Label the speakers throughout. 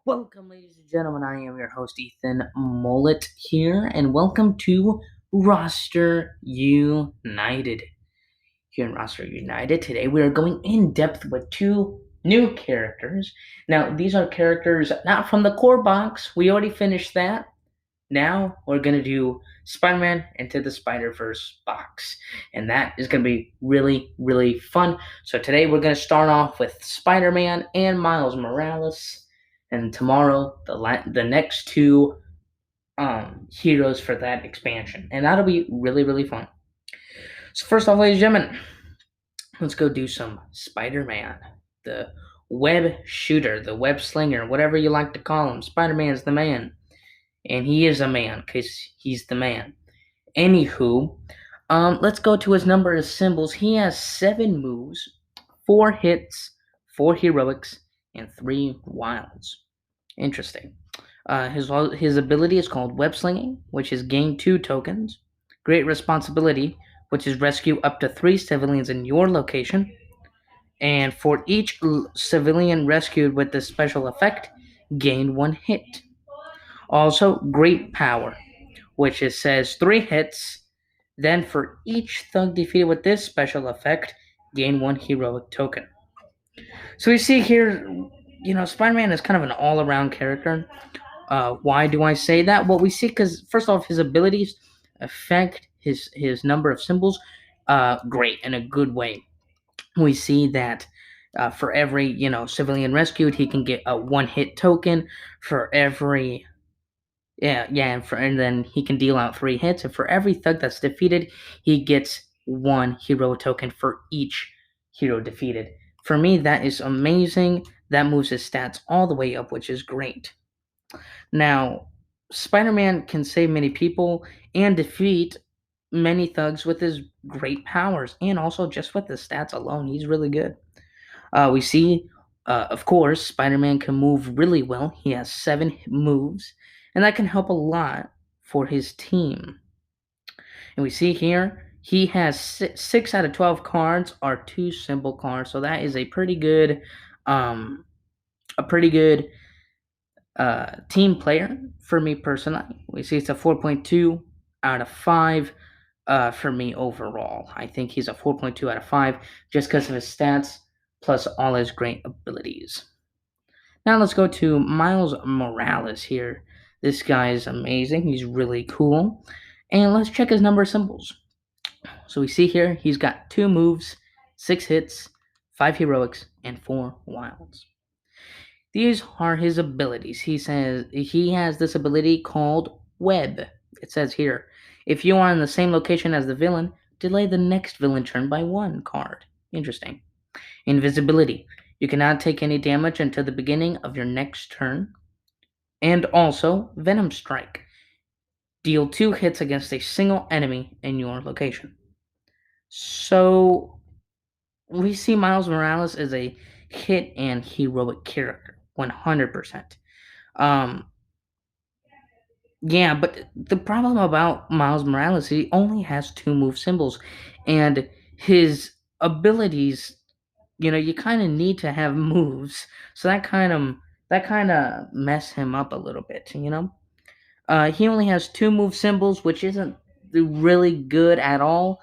Speaker 1: Welcome, ladies and gentlemen. I am your host, Ethan Mullet here, and welcome to Roster United. Here in Roster United, today we are going in depth with two new characters. Now, these are characters not from the core box, we already finished that. Now, we're going to do Spider Man Into the Spider Verse box, and that is going to be really, really fun. So, today we're going to start off with Spider Man and Miles Morales and tomorrow the next two heroes for that expansion, and that'll be really really fun. So first off, ladies and gentlemen, let's go do some Spider-Man, the web shooter, the web slinger, whatever you like to call him. Spider-Man's the man, and he is a man because he's the man. Anywho, let's go to his number of symbols. He has 7 moves, 4 hits, 4 heroics, and 3 wilds. Interesting. His ability is called Web Slinging, which is gain 2 tokens. Great Responsibility, which is rescue up to 3 civilians in your location. And for each civilian rescued with this special effect, gain 1 hit. Also, Great Power, which says 3 hits. Then for each thug defeated with this special effect, gain 1 heroic token. So we see here, Spider-Man is kind of an all-around character. Why do I say that? Well, we see because first off, his abilities affect his number of symbols great in a good way. We see that for every civilian rescued, he can get a 1-hit token. For every and then he can deal out 3 hits. And for every thug that's defeated, he gets 1 hero token for each hero defeated. For me, that is amazing. That moves his stats all the way up, which is great. Now, Spider-Man can save many people and defeat many thugs with his great powers, and also just with the stats alone, he's really good. We see, of course, Spider-Man can move really well. He has 7 moves, and that can help a lot for his team. And we see here, he has 6 out of 12 cards are 2 symbol cards, so that is a pretty good, um, a pretty good team player for me personally. We see it's a 4.2 out of 5 for me overall. I think he's a 4.2 out of 5 just because of his stats plus all his great abilities. Now let's go to Miles Morales here. This guy is amazing. He's really cool. And let's check his number of symbols. So we see here he's got 2 moves, 6 hits, 5 heroics, and 4 wilds. These are his abilities. He says he has this ability called Web. It says here, if you are in the same location as the villain, delay the next villain turn by 1 card. Interesting. Invisibility. You cannot take any damage until the beginning of your next turn. And also, Venom Strike. Deal 2 hits against a single enemy in your location. So, we see Miles Morales as a hit and heroic character. 100%. Yeah, but the problem about Miles Morales, he only has 2 move symbols, and his abilities, you kind of need to have moves, so that kind of mess him up a little bit. He only has 2 move symbols, which isn't really good at all.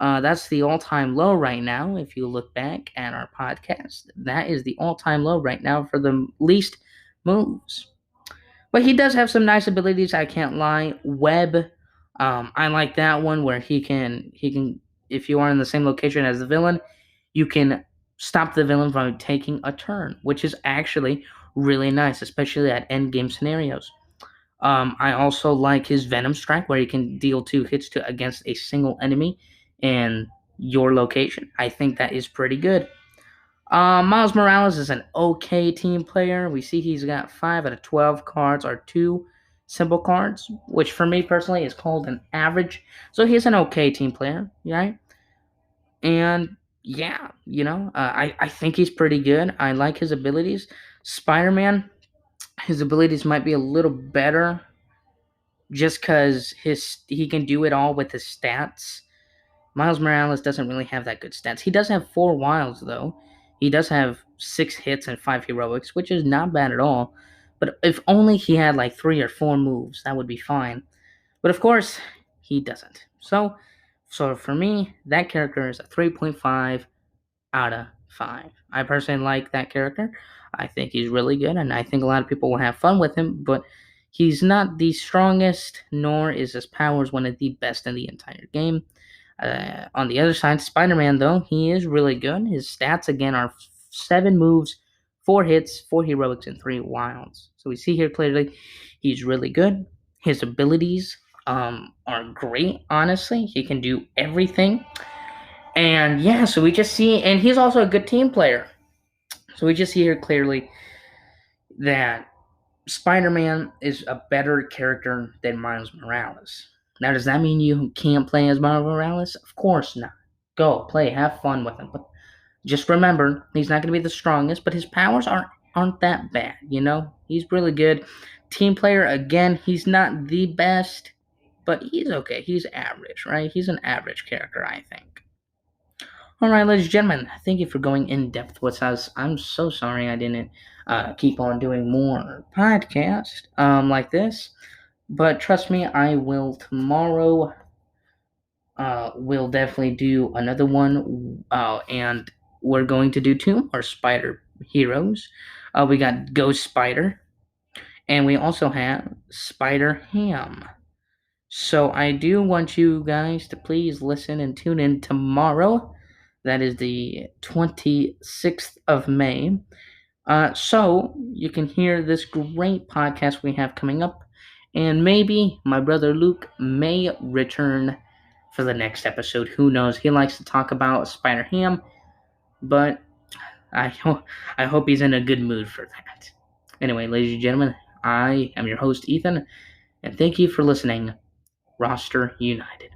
Speaker 1: That's the all-time low right now. If you look back at our podcast, that is the all-time low right now for the least moves. But he does have some nice abilities. I can't lie. Web, I like that one where he can. If you are in the same location as the villain, you can stop the villain from taking a turn, which is actually really nice, especially at end game scenarios. I also like his Venom Strike, where he can deal 2 hits against a single enemy in your location. I think that is pretty good. Miles Morales is an okay team player. We see he's got 5 out of 12 cards are 2 symbol cards, which for me personally is called an average. So he's an okay team player, right? And yeah, I think he's pretty good. I like his abilities. Spider Man, his abilities might be a little better just because he can do it all with his stats. Miles Morales doesn't really have that good stats. He does have 4 wilds though. He does have 6 hits and 5 heroics, which is not bad at all. But if only he had like 3 or 4 moves, that would be fine. But of course, he doesn't. So for me, that character is a 3.5 out of 5. I personally like that character. I think he's really good, and I think a lot of people will have fun with him, but he's not the strongest, nor is his powers one of the best in the entire game. On the other side, Spider Man, though, he is really good. His stats, again, are 7 moves, 4 hits, 4 heroics, and 3 wilds. So we see here clearly he's really good. His abilities are great, honestly. He can do everything. And yeah, so we just see, and he's also a good team player. So we just see here clearly that Spider Man is a better character than Miles Morales. Now, does that mean you can't play as Miles Morales? Of course not. Go, play, have fun with him. But just remember, he's not going to be the strongest, but his powers aren't that bad, you know? He's really good. Team player, again, he's not the best, but he's okay. He's average, right? He's an average character, I think. Alright, ladies and gentlemen, thank you for going in depth with us. I'm so sorry I didn't keep on doing more podcasts like this, but trust me, I will tomorrow. We'll definitely do another one, and we're going to do 2 more Spider heroes. We got Ghost Spider, and we also have Spider Ham. So I do want you guys to please listen and tune in tomorrow. That is the 26th of May. So you can hear this great podcast we have coming up. And maybe my brother Luke may return for the next episode. Who knows? He likes to talk about Spider Ham, but I hope he's in a good mood for that. Anyway, ladies and gentlemen, I am your host, Ethan, and thank you for listening. Roster United.